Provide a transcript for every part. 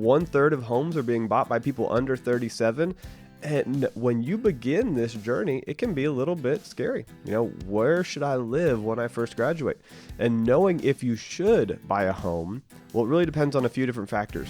1/3 of homes are being bought by people under 37. And when you begin this journey, it can be a little bit scary. Where should I live when I first graduate? And knowing if you should buy a home, well, it really depends on a few different factors.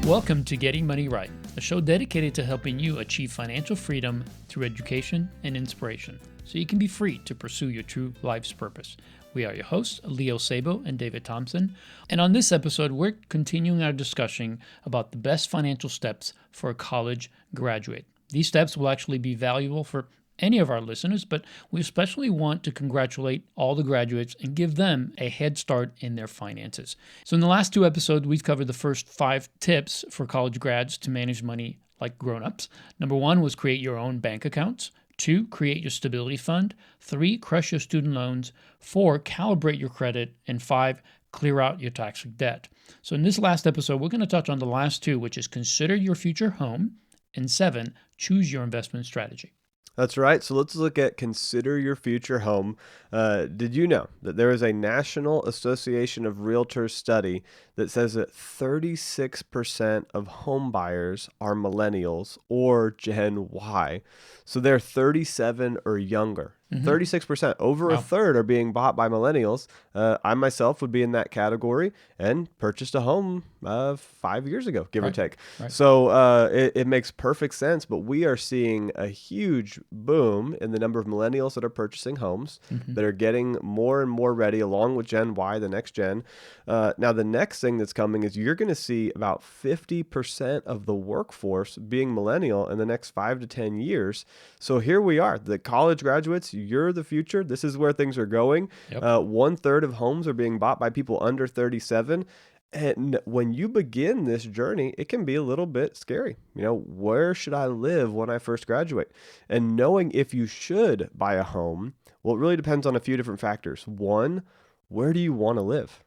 Welcome to Getting Money Right, a show dedicated to helping you achieve financial freedom through education and inspiration, so you can be free to pursue your true life's purpose. We are your hosts, Leo Sabo and David Thompson, and on this episode, we're continuing our discussion about the best financial steps for a college graduate. These steps will actually be valuable for any of our listeners, but we especially want to congratulate all the graduates and give them a head start in their finances. So in the last two episodes, we've covered the first 5 tips for college grads to manage money like grown-ups. Number 1 was create your own bank accounts. 2, create your stability fund. 3, crush your student loans. 4, calibrate your credit. And 5, clear out your tax debt. So in this last episode, we're going to touch on the last 2, which is consider your future home. And 7, choose your investment strategy. That's right. So let's look at consider your future home. Did you know that there is a National Association of Realtors study that says that 36% of home buyers are millennials or Gen Y? So they're 37 or younger. 36%, over a third are being bought by millennials. I myself would be in that category and purchased a home 5 years ago, give or take. Right. So it makes perfect sense, but we are seeing a huge boom in the number of millennials that are purchasing homes, that are getting more and more ready along with Gen Y, the next gen. Now, the next thing that's coming is you're going to see about 50% of the workforce being millennial in the next 5 to 10 years. So here we are, the college graduates, you're the future. This is where things are going. Yep. 1/3 of homes are being bought by people under 37. And when you begin this journey, it can be a little bit scary. Where should I live when I first graduate? And knowing if you should buy a home, well, it really depends on a few different factors. 1, where do you want to live?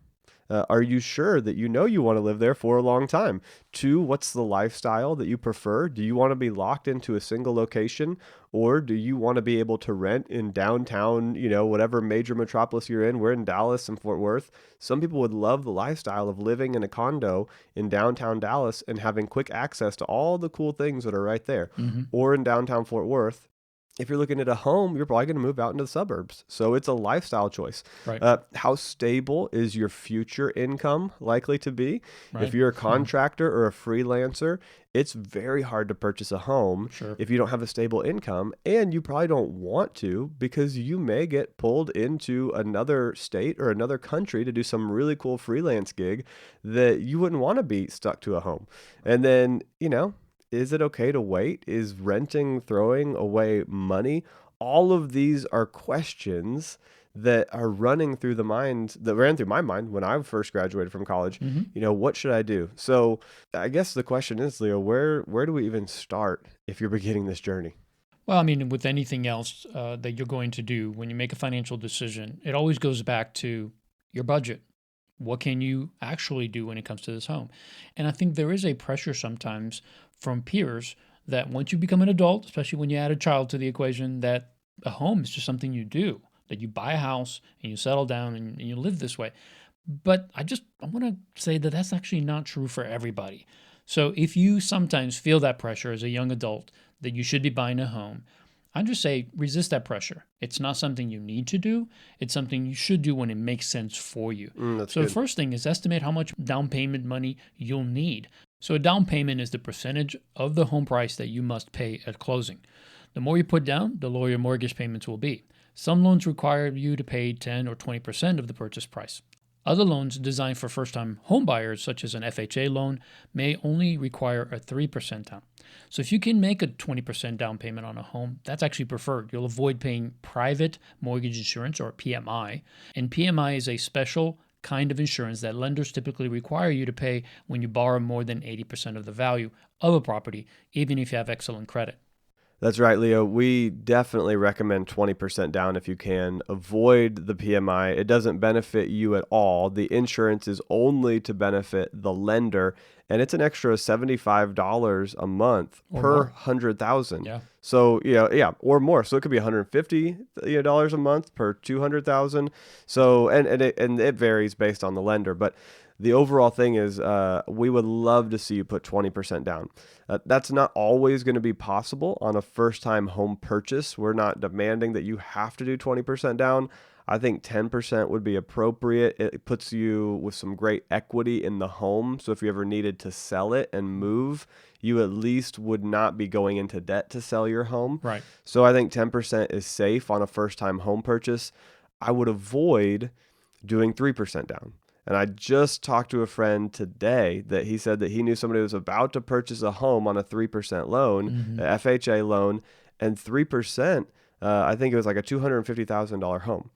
Are you sure that you want to live there for a long time? 2, what's the lifestyle that you prefer? Do you want to be locked into a single location, or do you want to be able to rent in downtown, whatever major metropolis you're in? We're in Dallas and Fort Worth. Some people would love the lifestyle of living in a condo in downtown Dallas and having quick access to all the cool things that are right there. Or in downtown Fort Worth, if you're looking at a home, you're probably going to move out into the suburbs. So it's a lifestyle choice. Right. How stable is your future income likely to be? Right. If you're a contractor or a freelancer, it's very hard to purchase a home if you don't have a stable income, and you probably don't want to, because you may get pulled into another state or another country to do some really cool freelance gig that you wouldn't want to be stuck to a home. And then, is it okay to wait? Is renting throwing away money? All of these are questions that are running through that ran through my mind when I first graduated from college. What should I do? So I guess the question is, Leo, where do we even start if you're beginning this journey? Well, with anything else that you're going to do, when you make a financial decision, it always goes back to your budget. What can you actually do when it comes to this home? And I think there is a pressure sometimes from peers that once you become an adult, especially when you add a child to the equation, that a home is just something you do, that you buy a house and you settle down and you live this way. But I want to say that that's actually not true for everybody. So if you sometimes feel that pressure as a young adult that you should be buying a home, I just say resist that pressure. It's not something you need to do. It's something you should do when it makes sense for you. So the first thing is estimate how much down payment money you'll need. So a down payment is the percentage of the home price that you must pay at closing. The more you put down, the lower your mortgage payments will be. Some loans require you to pay 10 or 20% of the purchase price. Other loans designed for first-time home buyers, such as an FHA loan, may only require a 3% down. So if you can make a 20% down payment on a home, that's actually preferred. You'll avoid paying private mortgage insurance, or PMI. And PMI is a special kind of insurance that lenders typically require you to pay when you borrow more than 80% of the value of a property, even if you have excellent credit. That's right, Leo. We definitely recommend 20% down if you can. Avoid the PMI. It doesn't benefit you at all. The insurance is only to benefit the lender, and it's an extra $75 a month or per more. 100,000. Yeah. So, yeah, or more. So it could be $150 dollars a month per 200,000. So, and it varies based on the lender, but the overall thing is we would love to see you put 20% down. That's not always going to be possible on a first time home purchase. We're not demanding that you have to do 20% down. I think 10% would be appropriate. It puts you with some great equity in the home. So if you ever needed to sell it and move, you at least would not be going into debt to sell your home. Right. So I think 10% is safe on a first time home purchase. I would avoid doing 3% down. And I just talked to a friend today that he said that he knew somebody who was about to purchase a home on a 3% loan, Hmm. a FHA loan, and 3%, I think it was like a $250,000 home.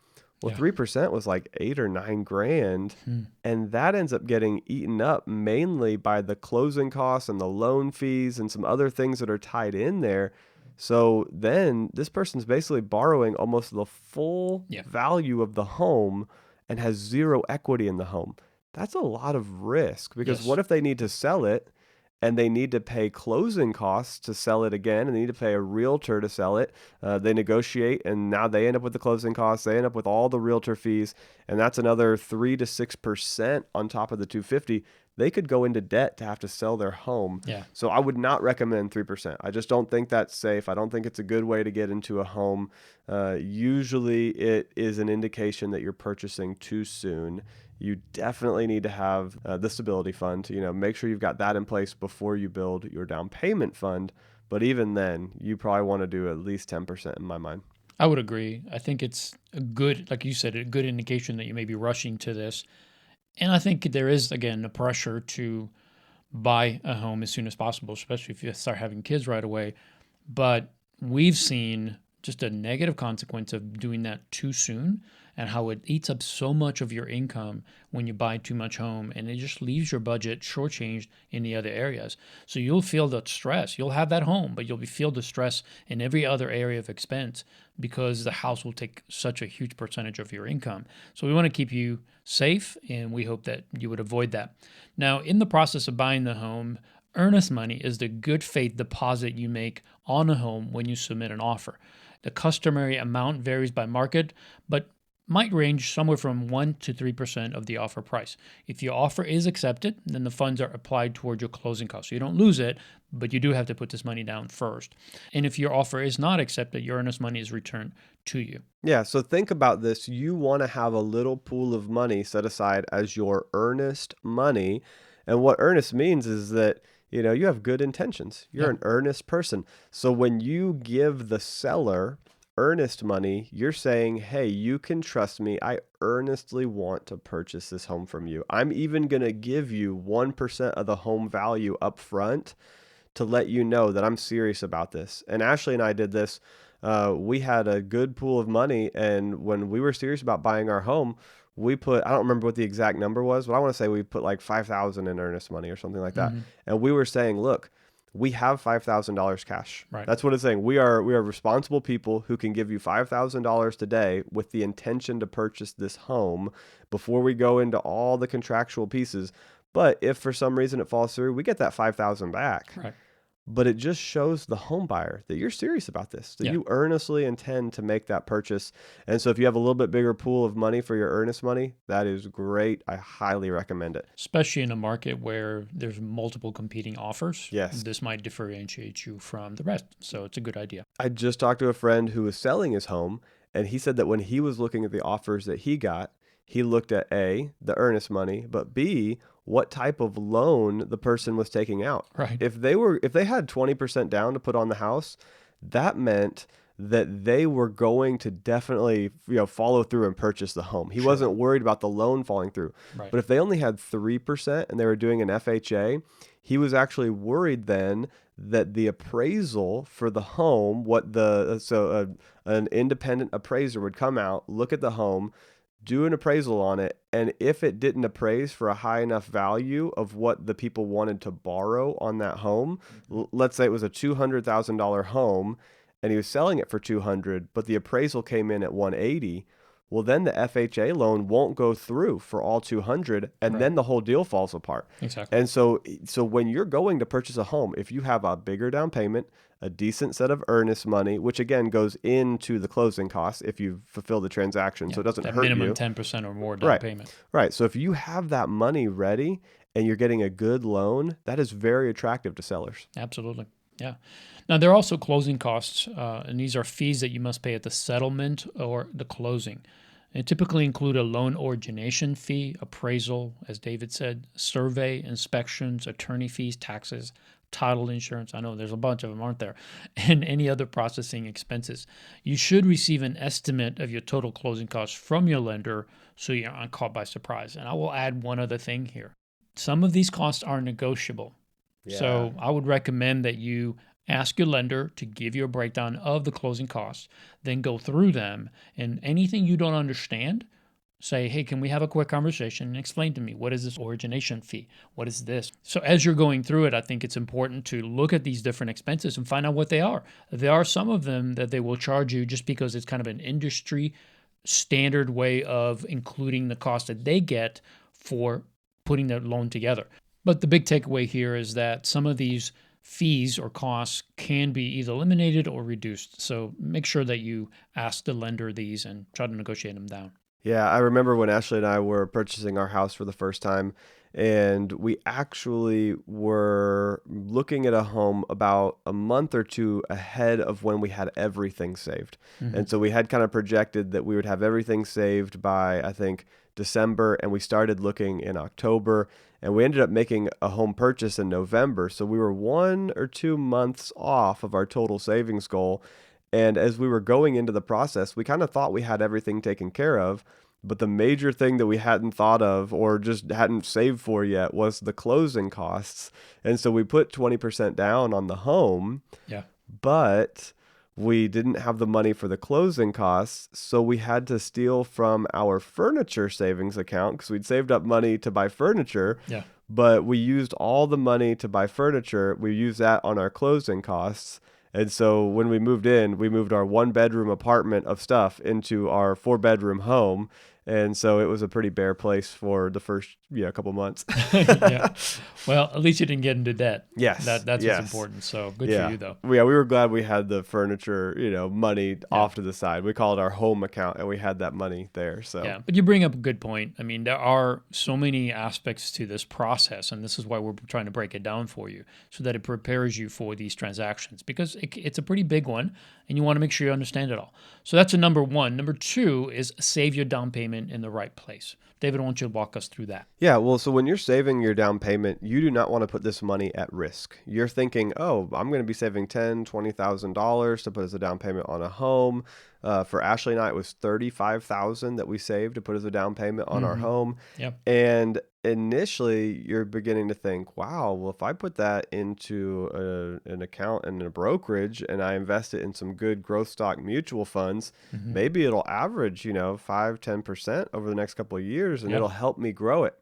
Well, Yeah. 3% was like 8 or 9 grand. Hmm. And that ends up getting eaten up mainly by the closing costs and the loan fees and some other things that are tied in there. So then this person's basically borrowing almost the full Yeah. value of the home and has zero equity in the home. That's a lot of risk because what Yes. if they need to sell it and they need to pay closing costs to sell it again and they need to pay a realtor to sell it? They negotiate and now they end up with the closing costs. They end up with all the realtor fees, and that's another 3 to 6% on top of the 250. They could go into debt to have to sell their home. Yeah. So I would not recommend 3%. I just don't think that's safe. I don't think it's a good way to get into a home. Usually, it is an indication that you're purchasing too soon. You definitely need to have the stability fund. Make sure you've got that in place before you build your down payment fund. But even then, you probably want to do at least 10% in my mind. I would agree. I think it's a good, like you said, a good indication that you may be rushing to this. And I think there is, again, a pressure to buy a home as soon as possible, especially if you start having kids right away. But we've seen just a negative consequence of doing that too soon and how it eats up so much of your income when you buy too much home, and it just leaves your budget shortchanged in the other areas. So you'll feel the stress. You'll have that home, but feel the stress in every other area of expense because the house will take such a huge percentage of your income. So we want to keep you safe, and we hope that you would avoid that. Now, in the process of buying the home, earnest money is the good faith deposit you make on a home when you submit an offer. The customary amount varies by market, but might range somewhere from 1 to 3% of the offer price. If your offer is accepted, then the funds are applied toward your closing costs. So you don't lose it, but you do have to put this money down first. And if your offer is not accepted, your earnest money is returned to you. Yeah, so think about this. You want to have a little pool of money set aside as your earnest money. And what earnest means is that, you have good intentions. You're Yeah. an earnest person. So when you give the seller earnest money, you're saying, "Hey, you can trust me. I earnestly want to purchase this home from you. I'm even going to give you 1% of the home value up front to let you know that I'm serious about this." And Ashley and I did this. We had a good pool of money, and when we were serious about buying our home, we put, I don't remember what the exact number was, but I want to say we put like 5,000 in earnest money or something like that. Hmm. And we were saying, look, we have $5,000 cash. Right. That's what it's saying. We are responsible people who can give you $5,000 today with the intention to purchase this home before we go into all the contractual pieces. But if for some reason it falls through, we get that 5,000 back. Right. But it just shows the home buyer that you're serious about this, that Yeah. you earnestly intend to make that purchase. And so if you have a little bit bigger pool of money for your earnest money, that is great. I highly recommend it. Especially in a market where there's multiple competing offers, Yes. this might differentiate you from the rest. So it's a good idea. I just talked to a friend who was selling his home, and he said that when he was looking at the offers that he got, he looked at A, the earnest money, but B, what type of loan the person was taking out. Right. If they had 20% down to put on the house, that meant that they were going to definitely, follow through and purchase the home. He Sure. wasn't worried about the loan falling through. Right. But if they only had 3% and they were doing an FHA, he was actually worried then that the appraisal for the home, an independent appraiser would come out, look at the home, do an appraisal on it, and if it didn't appraise for a high enough value of what the people wanted to borrow on that home, Mhm. let's say it was a $200,000 home and he was selling it for 200, but the appraisal came in at 180, well then the FHA loan won't go through for all 200 and Right. then the whole deal falls apart. Exactly. And so when you're going to purchase a home, if you have a bigger down payment, a decent set of earnest money, which again goes into the closing costs if you fulfill the transaction, Yeah. so it doesn't That hurt minimum you. 10% or more down Right. payment. Right. So if you have that money ready and you're getting a good loan, that is very attractive to sellers. Absolutely. Yeah. Now, there are also closing costs, and these are fees that you must pay at the settlement or the closing. They typically include a loan origination fee, appraisal, as David said, survey, inspections, attorney fees, taxes, title insurance. I know there's a bunch of them, aren't there? And any other processing expenses. You should receive an estimate of your total closing costs from your lender so you're not caught by surprise. And I will add one other thing here. Some of these costs are negotiable. Yeah. So I would recommend that you ask your lender to give you a breakdown of the closing costs, then go through them. And anything you don't understand, say, hey, can we have a quick conversation and explain to me what is this origination fee? What is this? So as you're going through it, I think it's important to look at these different expenses and find out what they are. There are some of them that they will charge you just because it's kind of an industry standard way of including the cost that they get for putting the loan together. But the big takeaway here is that some of these fees or costs can be either eliminated or reduced. So make sure that you ask the lender these and try to negotiate them down. Yeah, I remember when Ashley and I were purchasing our house for the first time, and we actually were looking at a home about a month or two ahead of when we had everything saved. Hmm. And so we had kind of projected that we would have everything saved by, I think, December, and we started looking in October, and we ended up making a home purchase in November. So we were 1 or 2 months off of our total savings goal. And as we were going into the process, we kind of thought we had everything taken care of. But the major thing that we hadn't thought of or just hadn't saved for yet was the closing costs. And so we put 20% down on the home, Yeah. but we didn't have the money for the closing costs. So we had to steal from our furniture savings account because we'd saved up money to buy furniture. Yeah. But we used all the money to buy furniture. We used that on our closing costs. And so when we moved in, we moved our 1 bedroom apartment of stuff into our 4 bedroom home. And so it was a pretty bare place for the first, couple months. Yeah. Well, at least you didn't get into debt. Yes. That's what's Yes. important. So good for Yeah. you though. Yeah, we were glad we had the furniture, money Yeah. off to the side. We call it our home account and we had that money there. So, Yeah, but you bring up a good point. I mean, there are so many aspects to this process, and this is why we're trying to break it down for you so that it prepares you for these transactions because it's a pretty big one, and you want to make sure you understand it all. So that's a number one. Number two is save your down payment in the right place. David, I want you to walk us through that. yeah, well, so when you're saving your down payment, you do not want to put this money at risk. You're thinking, oh, I'm going to be saving $20,000 to put as a down payment on a home. For Ashley and I, it was $35,000 that we saved to put as a down payment on our Mm-hmm. home. Yep. And initially, you're beginning to think, wow, well, if I put that into an account and a brokerage and I invest it in some good growth stock mutual funds, Mm-hmm. maybe it'll average, 5-10% over the next couple of years and Yeah. it'll help me grow it.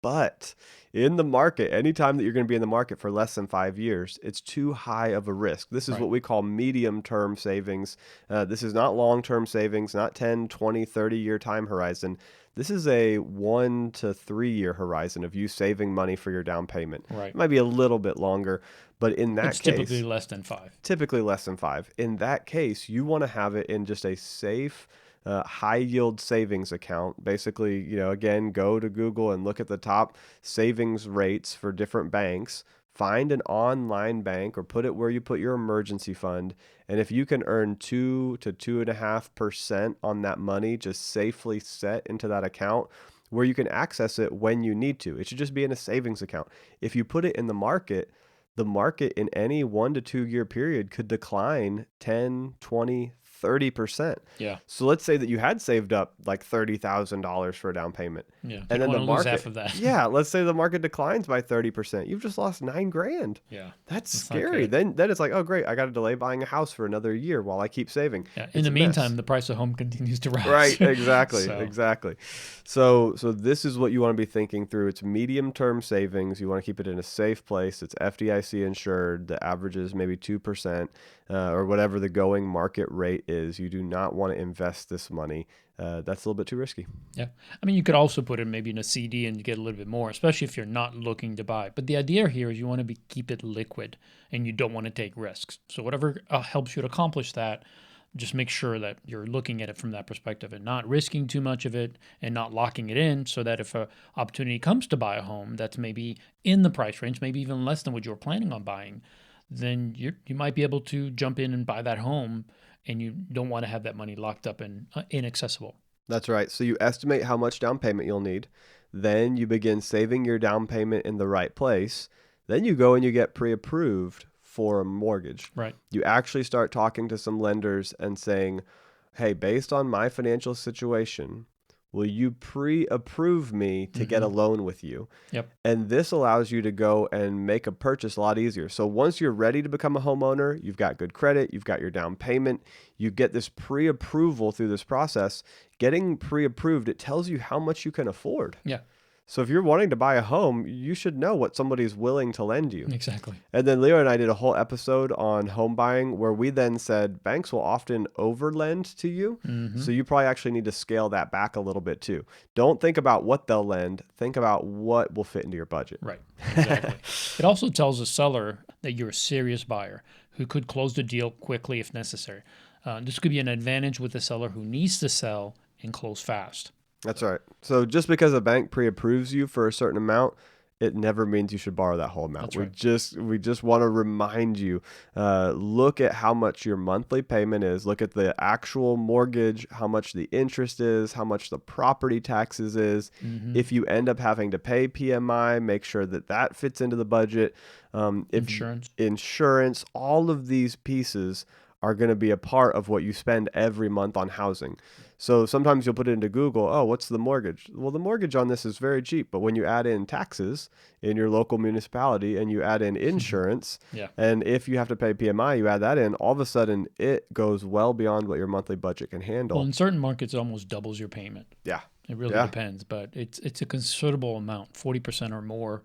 But in the market, anytime that you're going to be in the market for less than 5 years, it's too high of a risk. This is Right. what we call medium term savings. This is not long term savings, not 10, 20, 30-year time horizon. This is a 1 to 3 year horizon of you saving money for your down payment. Right. It might be a little bit longer, but in that It's typically case, less than 5. typically less than 5. In that case, you want to have it in just a safe, high yield savings account. Basically, again, go to Google and look at the top savings rates for different banks. Find an online bank or put it where you put your emergency fund. And if you can earn 2 to 2.5% on that money, just safely set into that account where you can access it when you need to. It should just be in a savings account. If you put it in the market in any 1 to 2 year period could decline 10, 20, 30%. Yeah. So let's say that you had saved up like $30,000 for a down payment. Yeah. You And don't then want the to lose half market, of that. yeah, let's say the market declines by 30%. You've just lost 9 grand. Yeah. That's That's not scary. good. Then it's like, oh great, I got to delay buying a house for another year while I keep saving. Yeah. In It's the a mess. meantime, the price of home continues to rise. Right, exactly, So, exactly. So this is what you want to be thinking through. It's medium-term savings. You want to keep it in a safe place. It's FDIC insured. The average is maybe 2%, or whatever the going market rate is. You do not want to invest this money. That's a little bit too risky. yeah. I mean, you could also put it maybe in a CD and get a little bit more, especially if you're not looking to buy. But the idea here is you want to keep it liquid and you don't want to take risks. So whatever helps you to accomplish that, just make sure that you're looking at it from that perspective and not risking too much of it and not locking it in, so that if a opportunity comes to buy a home that's maybe in the price range, maybe even less than what you were planning on buying, then you might be able to jump in and buy that home, and you don't want to have that money locked up and inaccessible. That's right. So you estimate how much down payment you'll need. Then you begin saving your down payment in the right place. Then you go and you get pre-approved for a mortgage. Right. You actually start talking to some lenders and saying, hey, based on my financial situation, will you pre-approve me to get a Mm-hmm. loan with you? Yep. And this allows you to go and make a purchase a lot easier. So once you're ready to become a homeowner, you've got good credit, you've got your down payment, you get this pre-approval through this process. Getting pre-approved, it tells you how much you can afford. Yeah. So if you're wanting to buy a home, you should know what somebody's willing to lend you. Exactly. And then Leo and I did a whole episode on home buying where we then said banks will often overlend to you. Mm-hmm. So you probably actually need to scale that back a little bit too. Don't think about what they'll lend, think about what will fit into your budget. Right. Exactly. It also tells the seller that you're a serious buyer who could close the deal quickly if necessary. This could be an advantage with the seller who needs to sell and close fast. That's right. So just because a bank pre-approves you for a certain amount, it never means you should borrow that whole amount. That's right. We just want to remind you, look at how much your monthly payment is. Look at the actual mortgage, how much the interest is, how much the property taxes is. Mm-hmm. If you end up having to pay PMI, make sure that that fits into the budget. Insurance. Insurance, all of these pieces are going to be a part of what you spend every month on housing. So sometimes you'll put it into Google, oh, what's the mortgage? Well, the mortgage on this is very cheap, but when you add in taxes in your local municipality and you add in insurance, Yeah. and if you have to pay PMI, you add that in, all of a sudden it goes well beyond what your monthly budget can Well, handle. in certain markets, it almost doubles your payment. Yeah. It really Yeah. depends, but it's a considerable amount, 40% or more.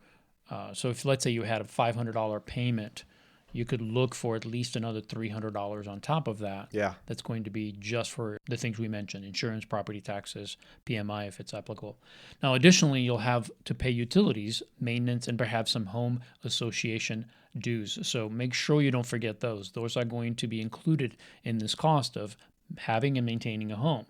So if let's say you had a $500 payment, you could look for at least another $300 on top of that. Yeah. That's going to be just for the things we mentioned: insurance, property taxes, PMI if it's applicable. Now, additionally, you'll have to pay utilities, maintenance, and perhaps some home association dues. So make sure you don't forget those. Those are going to be included in this cost of having and maintaining a home.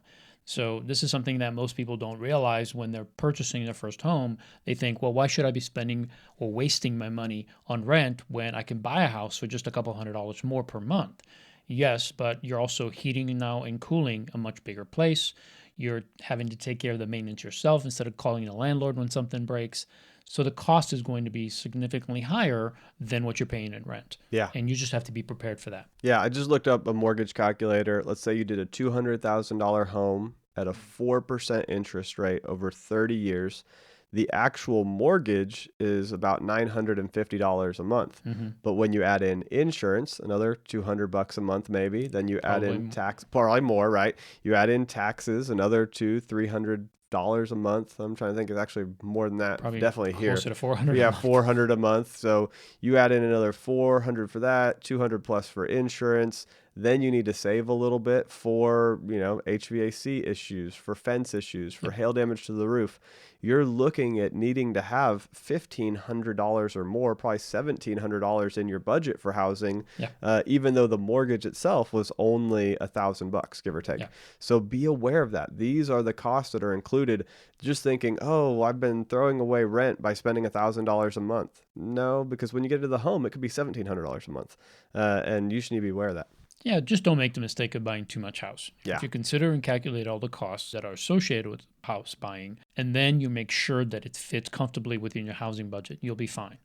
So this is something that most people don't realize when they're purchasing their first home. They think, well, why should I be spending or wasting my money on rent when I can buy a house for just a couple $100 more per month? Yes, but you're also heating now and cooling a much bigger place. You're having to take care of the maintenance yourself instead of calling the landlord when something breaks. So the cost is going to be significantly higher than what you're paying in rent. Yeah. And you just have to be prepared for that. Yeah, I just looked up a mortgage calculator. Let's say you did a $200,000 home at a 4% interest rate over 30 years. The actual mortgage is about $950 a month. Mm-hmm. But when you add in insurance, another $200 a month maybe, then you add in tax, probably more, right? You add in taxes, another $300 a month. I'm trying to think, it's actually more than that. Probably definitely here. closer to 400. Yeah, 400 a month. So you add in another 400 for that, 200 plus for insurance. Then you need to save a little bit for, HVAC issues, for fence issues, for hail damage to the roof. You're looking at needing to have $1,500 or more, probably $1,700 in your budget for housing, even though the mortgage itself was only $1,000, give or take. Yeah. So be aware of that. These are the costs that are included. Just thinking, oh, I've been throwing away rent by spending $1,000 a month. No, because when you get to the home, it could be $1,700 a month, and you should need to be aware of that. Yeah, just don't make the mistake of buying too much house. Yeah. If you consider and calculate all the costs that are associated with house buying, and then you make sure that it fits comfortably within your housing budget, you'll be fine.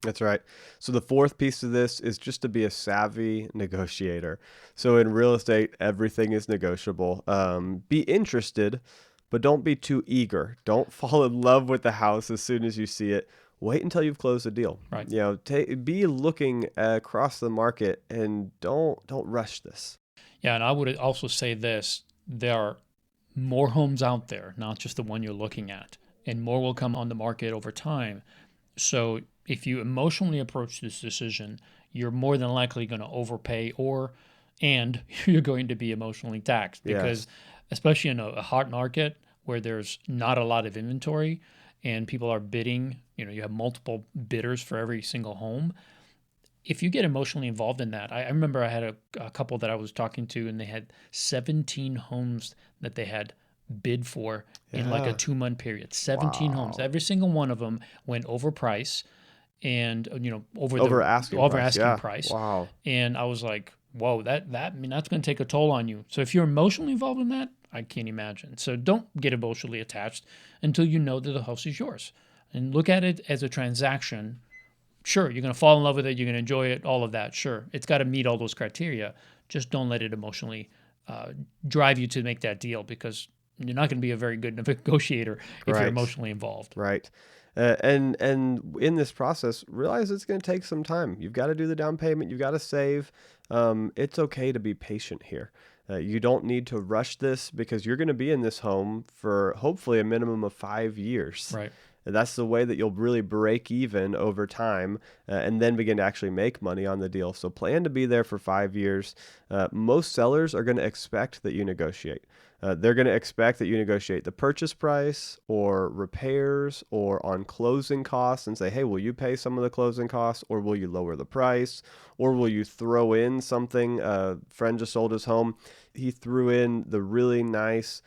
That's right. So the fourth piece of this is just to be a savvy negotiator. So in real estate, everything is negotiable. Be interested, but don't be too eager. Don't fall in love with the house as soon as you see it. Wait until you've closed the deal. Right. Be looking across the market and don't rush this. Yeah, and I would also say this: there are more homes out there, not just the one you're looking at, and more will come on the market over time. So if you emotionally approach this decision, you're more than likely going to overpay, and you're going to be emotionally taxed Yes. because, especially in a hot market where there's not a lot of inventory and people are bidding, you have multiple bidders for every single home. If you get emotionally involved in that, I remember I had a couple that I was talking to, and they had 17 homes that they had bid for in like a Yeah. 2 month period. 17 homes. Wow. Every single one of them went over price and over Over the asking over price. asking Yeah. price. Wow. And I was like, whoa, I mean that's going to take a toll on you. So if you're emotionally involved in that, I can't imagine. So don't get emotionally attached until you know that the house is yours, and look at it as a transaction. Sure, you're going to fall in love with it, you're going to enjoy it, all of that. Sure, it's got to meet all those criteria. Just don't let it emotionally uh, drive you to make that deal, because you're not going to be a very good negotiator if you're Right. emotionally involved. Right. And in this process, realize it's going to take some time. You've got to do the down payment. You've got to save. It's okay to be patient here. You don't need to rush this because you're going to be in this home for hopefully a minimum of 5 years. Right. And that's the way that you'll really break even over time and then begin to actually make money on the deal. So plan to be there for 5 years. Most sellers are going to expect that you negotiate. They're going to expect that you negotiate the purchase price or repairs or on closing costs and say, hey, will you pay some of the closing costs, or will you lower the price, or will you throw in something? A friend just sold his home. He threw in the really nice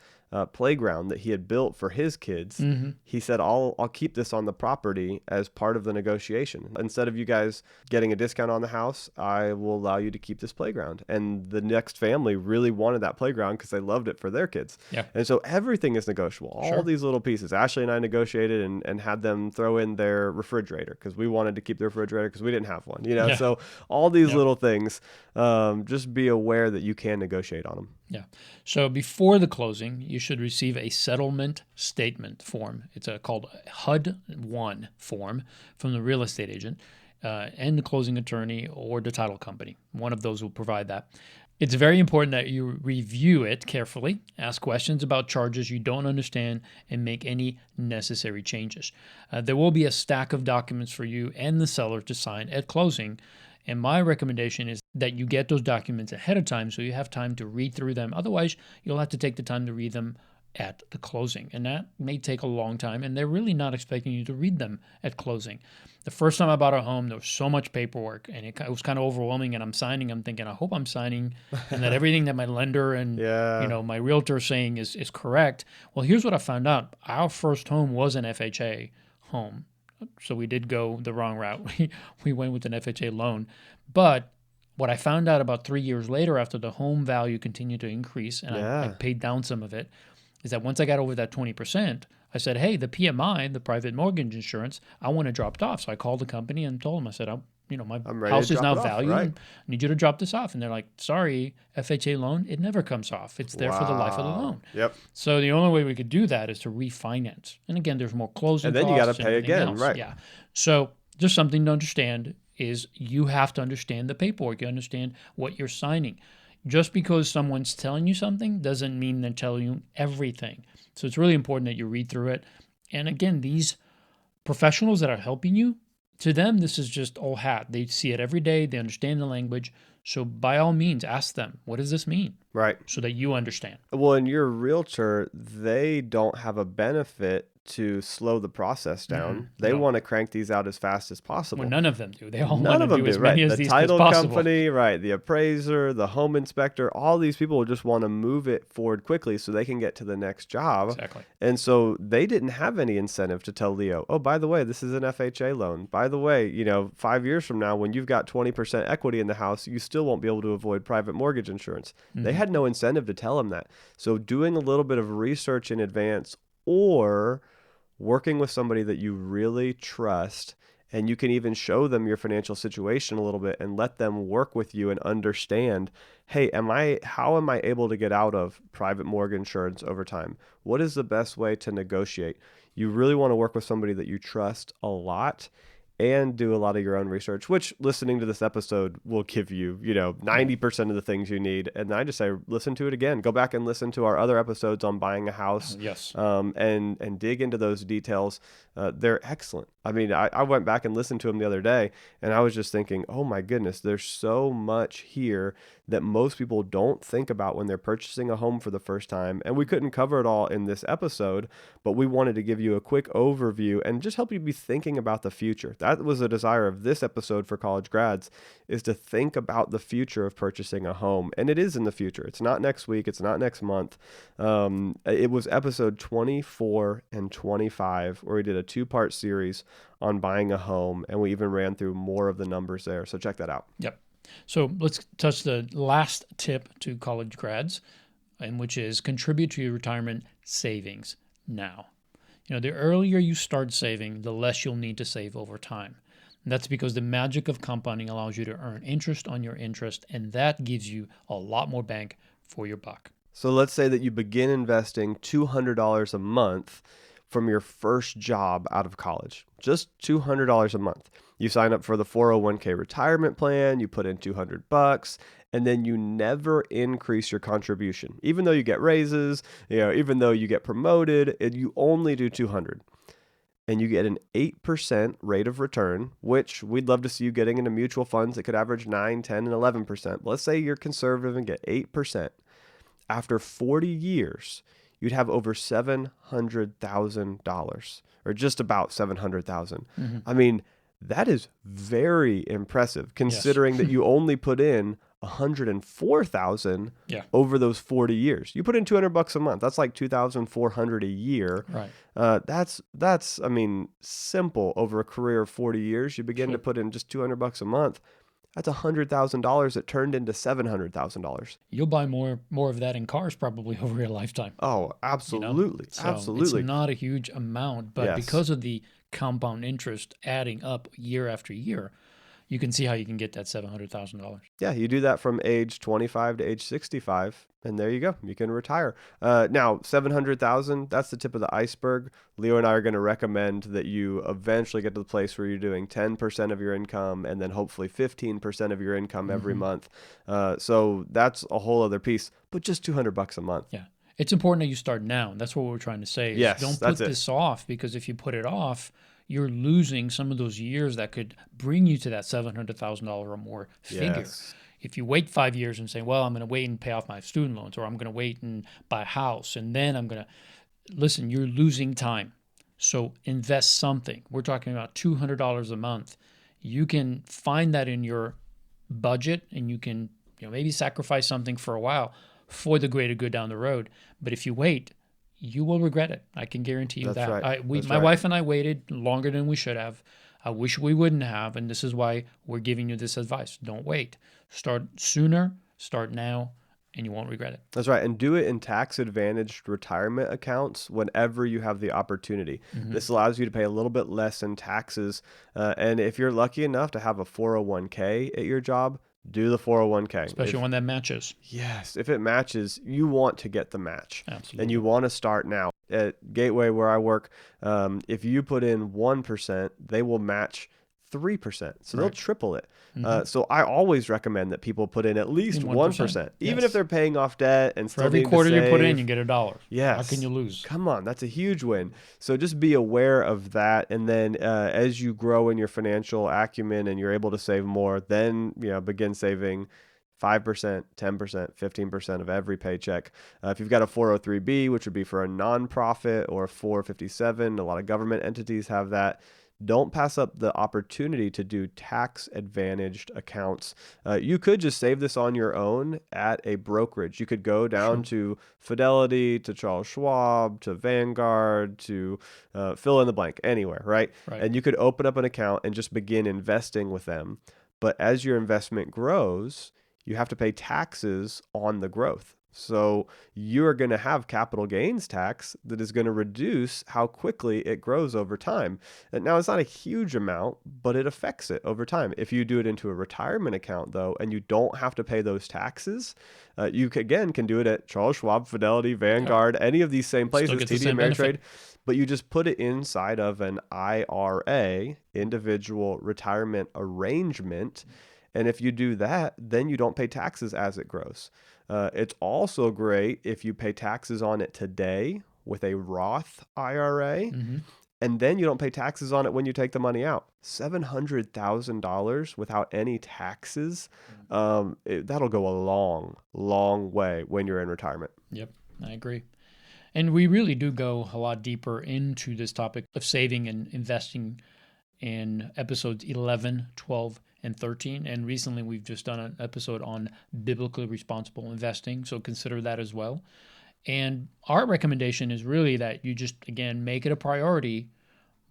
playground that he had built for his kids. Mm-hmm. He said, I'll keep this on the property as part of the negotiation. Instead of you guys getting a discount on the house, I will allow you to keep this playground. And the next family really wanted that playground because they loved it for their kids. Yeah. And so everything is negotiable. All Sure. these little pieces. Ashley and I negotiated and had them throw in their refrigerator because we wanted to keep the refrigerator because we didn't have one. Yeah. So all these Yeah. little things, just be aware that you can negotiate on them. Yeah. So before the closing, you should receive a settlement statement form. It's called HUD-1 form from the real estate agent and the closing attorney or the title company. One of those will provide that. It's very important that you review it carefully, ask questions about charges you don't understand, and make any necessary changes. There will be a stack of documents for you and the seller to sign at closing. And my recommendation is that you get those documents ahead of time so you have time to read through them. Otherwise, you'll have to take the time to read them at the closing. And that may take a long time, and they're really not expecting you to read them at closing. The first time I bought a home, there was so much paperwork, and it was kind of overwhelming. And I'm thinking, I hope I'm signing, and that everything that my lender and Yeah. my realtor is saying is correct. Well, here's what I found out: our first home was an FHA home, so we did go the wrong route. We went with an FHA loan, but what I found out about 3 years later, after the home value continued to increase, and I Yeah. paid down some of it, is that once I got over that 20%, I said, hey, the PMI, the private mortgage insurance, I want it dropped off. So I called the company and told them, I said, my I'm ready to house is drop now it off. valued Right. and I need you to drop this off. And they're like, sorry, FHA loan, it never comes off. It's there for the life of the Wow. loan. Yep. So the only way we could do that is to refinance. And again, there's more closing And then you got to costs and pay everything again. else. Right. Yeah. So just something to understand is you have to understand the paperwork. You understand what you're signing. Just because someone's telling you something doesn't mean they're telling you everything. So it's really important that you read through it. And again, these professionals that are helping you, to them, this is just all hat. They see it every day. They understand the language. So by all means, ask them, what does this mean? Right. So that you understand. Well, and your realtor, they don't have a benefit to slow the process down. They No. want to crank these out as fast as Well, possible. none of them do. They all None want to of them do do, as many right? as The these as title possible. company, right? The appraiser, the home inspector, all these people will just want to move it forward quickly so they can get to the next job. Exactly. And so they didn't have any incentive to tell Leo, oh, by the way, this is an FHA loan. By the way, 5 years from now, when you've got 20% equity in the house, you still won't be able to avoid private mortgage insurance. They had no incentive to tell him that. So doing a little bit of research in advance or working with somebody that you really trust And you can even show them your financial situation a little bit and let them work with you and understand, hey, how am I able to get out of private mortgage insurance over time? What is the best way to negotiate? You really want to work with somebody that you trust a lot and do a lot of your own research, which listening to this episode will give you, Yeah. 90% of the things you need. And I just say, listen to it again. Go back and listen to our other episodes on buying a house, Yes. and dig into those details. They're excellent. I mean, I went back and listened to them the other day, and I was just thinking, oh my goodness, there's so much here that most people don't think about when they're purchasing a home for the first time. And we couldn't cover it all in this episode, but we wanted to give you a quick overview and just help you be thinking about the future. That was a desire of this episode for college grads, is to think about the future of purchasing a home. And it is in the future. It's not next week. It's not next month. It was episode 24 and 25 where we did a two-part series on buying a home, and we even ran through more of the numbers there. So check that out. Yep. So let's touch the last tip to college grads, and which is contribute to your retirement savings now. The earlier you start saving, the less you'll need to save over time. And that's because the magic of compounding allows you to earn interest on your interest, and that gives you a lot more bang for your buck. So let's say that you begin investing $200 a month from your first job out of college, just $200 a month. You sign up for the 401k retirement plan, you put in $200, and then you never increase your contribution. Even though you get raises, even though you get promoted, you only do 200. And you get an 8% rate of return, which we'd love to see you getting into mutual funds that could average 9, 10, and 11%. But let's say you're conservative and get 8%. After 40 years, you'd have over $700,000, or just about $700,000. Mm-hmm. I mean, that is very impressive considering Yes. that you only put in $104,000 Yeah. over those 40 years. You put in $200 a month. That's like $2,400 a year. Right. That's I mean, simple over a career of 40 years. You begin to put in just $200 a month. That's $100,000 that turned into $700,000. You'll buy more of that in cars probably over your lifetime. Oh, absolutely. So Absolutely. it's not a huge amount, but Yes. because of the compound interest adding up year after year, you can see how you can get that $700,000. Yeah, you do that from age 25 to age 65, and there you go. You can retire. Now, 700,000, that's the tip of the iceberg. Leo and I are going to recommend that you eventually get to the place where you're doing 10% of your income and then hopefully 15% of your income every month. So that's a whole other piece, but just $200 a month. Yeah. It's important that you start now. And that's what we're trying to say. Is Yes, don't that's put it. this off, because if you put it off, you're losing some of those years that could bring you to that $700,000 or more figure. Yes. If you wait 5 years and say, well, I'm going to wait and pay off my student loans, or I'm going to wait and buy a house, and then I'm going to listen, you're losing time. So invest something. We're talking about $200 a month. You can find that in your budget, and you can maybe sacrifice something for a while for the greater good down the road. But if you wait, you will regret it. I can guarantee you That's that. right. My wife and I waited longer than we should have. I wish we wouldn't have, and this is why we're giving you this advice. Don't wait. Start sooner, start now, and you won't regret it. That's right. And do it in tax advantaged retirement accounts whenever you have the opportunity. This allows you to pay a little bit less in taxes. And if you're lucky enough to have a 401k at your job, do the 401k. Especially one that matches. Yes, if it matches, you want to get the match. Absolutely. And you want to start now. At Gateway, where I work, if you put in 1%, they will match 3%. So they'll Right. triple it. So I always recommend that people put in at least 1%, even Yes. if they're paying off debt and For still every need to quarter you put in, save. you get $1. Yes. How can you lose? Come on, that's a huge win. So just be aware of that, and then as you grow in your financial acumen and you're able to save more, then begin saving 5%, 10%, 15% of every paycheck. If you've got a 403b, which would be for a nonprofit, or a 457, a lot of government entities have that. Don't pass up the opportunity to do tax advantaged accounts. You could just save this on your own at a brokerage. You could go down to Fidelity, to Charles Schwab, to Vanguard, to fill in the blank, anywhere, right? And you could open up an account and just begin investing with them. But as your investment grows, you have to pay taxes on the growth. So you are going to have capital gains tax that is going to reduce how quickly it grows over time. And now it's not a huge amount, but it affects it over time. If you do it into a retirement account though, and you don't have to pay those taxes, again can do it at Charles Schwab, Fidelity, Yep. Vanguard, any of these same Still places, get the TD same benefit. Ameritrade, but you just put it inside of an IRA, individual retirement arrangement. And if you do that, then you don't pay taxes as it grows. It's also great if you pay taxes on it today with a Roth IRA, Hmm. and then you don't pay taxes on it when you take the money out. $700,000 without any taxes. That'll go a long, long way when you're in retirement. Yep, I agree. And we really do go a lot deeper into this topic of saving and investing in episodes 11, 12, and 13. And recently we've just done an episode on biblically responsible investing. So consider that as well. And our recommendation is really that you just, again, make it a priority,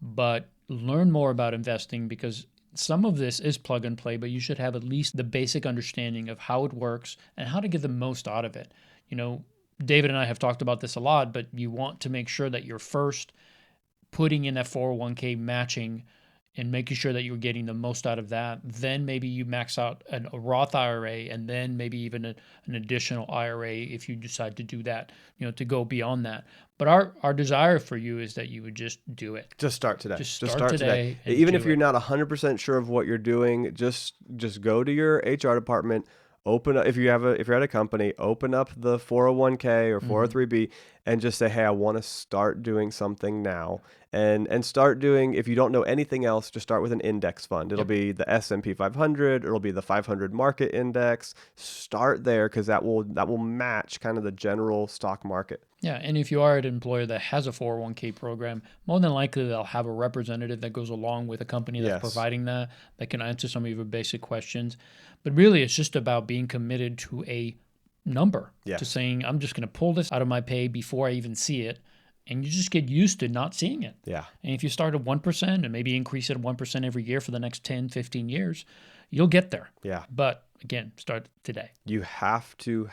but learn more about investing because some of this is plug and play, but you should have at least the basic understanding of how it works and how to get the most out of it. You know, David and I have talked about this a lot, but you want to make sure that you're first putting in that 401k matching and making sure that you're getting the most out of that. Then maybe you max out a Roth IRA and then maybe even an additional IRA if you decide to do that, to go beyond that. But our desire for you is that you would just do it. Just start today. Just Just start start today. today and Even if do you're it. not 100% sure of what you're doing, just go to your HR department, open up, if you're at a company, open up the 401k or Hmm. 403b and just say, "Hey, I want to start doing something now." And start doing, if you don't know anything else, just start with an index fund. It'll Yep. be the S&P 500, it'll be the 500 market index. Start there cuz that will match kind of the general stock market. Yeah, and if you are an employer that has a 401k program, more than likely they'll have a representative that goes along with a company that's Yes. providing that can answer some of your basic questions. But really, it's just about being committed to a number, to Yes. saying, I'm just going to pull this out of my pay before I even see it. And you just get used to not seeing it. Yeah. And if you start at 1% and maybe increase it at 1% every year for the next 10, 15 years, you'll get there. Yeah. But again, start today. You have to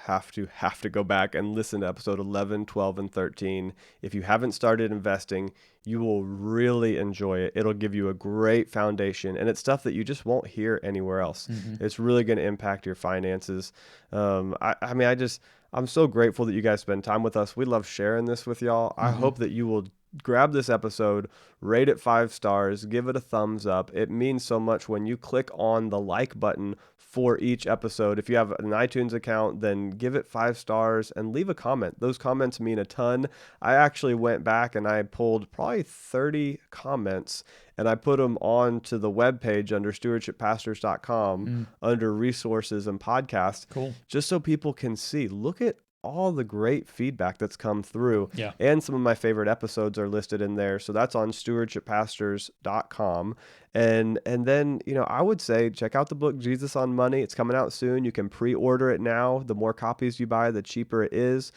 go back and listen to episode 11, 12, and 13. If you haven't started investing, you will really enjoy it. It'll give you a great foundation, and it's stuff that you just won't hear anywhere else. Hmm. It's really going to impact your finances. I mean, I'm so grateful that you guys spend time with us. We love sharing this with y'all. I Hmm. hope that you will grab this episode, rate it 5 stars, give it a thumbs up. It means so much when you click on the like button for each episode. If you have an iTunes account, then give it 5 stars and leave a comment. Those comments mean a ton. I actually went back and I pulled probably 30 comments and I put them onto the webpage under stewardshippastors.com Mm, under resources and podcasts, cool. just so people can see. Look at all the great feedback that's come through. Yeah. And some of my favorite episodes are listed in there. So that's on stewardshippastors.com. And then, I would say check out the book Jesus on Money. It's coming out soon. You can pre-order it now. The more copies you buy, the cheaper it is.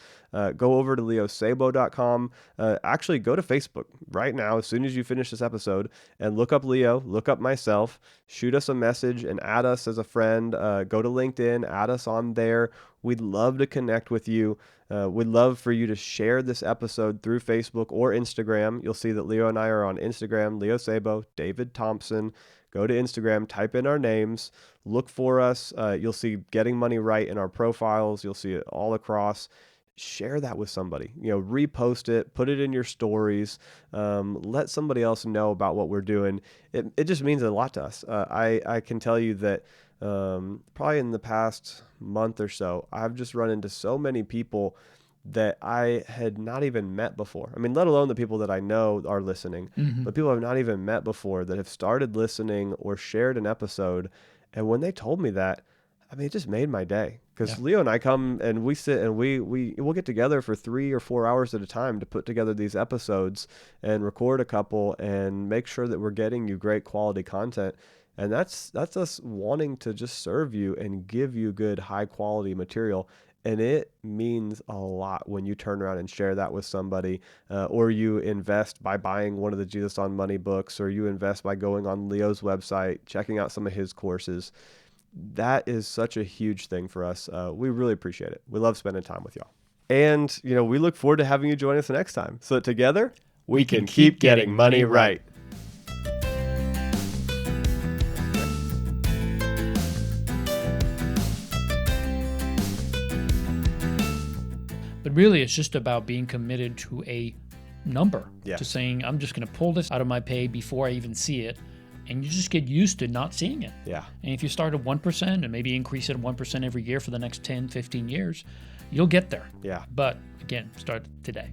Go over to leosabo.com. Actually, go to Facebook right now as soon as you finish this episode and look up Leo, look up myself, shoot us a message and add us as a friend. Go to LinkedIn, add us on there. We'd love to connect with you. We'd love for you to share this episode through Facebook or Instagram. You'll see that Leo and I are on Instagram, Leo Sabo, David Thompson. Go to Instagram, type in our names, look for us. You'll see Getting Money Right in our profiles. You'll see it all across. Share that with somebody. Repost it, put it in your stories. Let somebody else know about what we're doing. It just means a lot to us. I can tell you that probably in the past month or so, I've just run into so many people that I had not even met before. I mean, let alone the people that I know are listening, Hmm. but people I've not even met before that have started listening or shared an episode. And when they told me that, I mean, it just made my day. Yeah. Because Leo and I come and we sit and we'll get together for 3 or 4 hours at a time to put together these episodes and record a couple and make sure that we're getting you great quality content. And that's us wanting to just serve you and give you good high quality material. And it means a lot when you turn around and share that with somebody, or you invest by buying one of the Jesus on Money books, or you invest by going on Leo's website, checking out some of his courses. that is such a huge thing for us. We really appreciate it. We love spending time with y'all. And, we look forward to having you join us next time so that together we can keep getting money right. But really, it's just about being committed to a number, Yeah. to saying, I'm just going to pull this out of my pay before I even see it. And you just get used to not seeing it. Yeah. And if you start at 1% and maybe increase it at 1% every year for the next 10, 15 years, you'll get there. Yeah. But again, start today.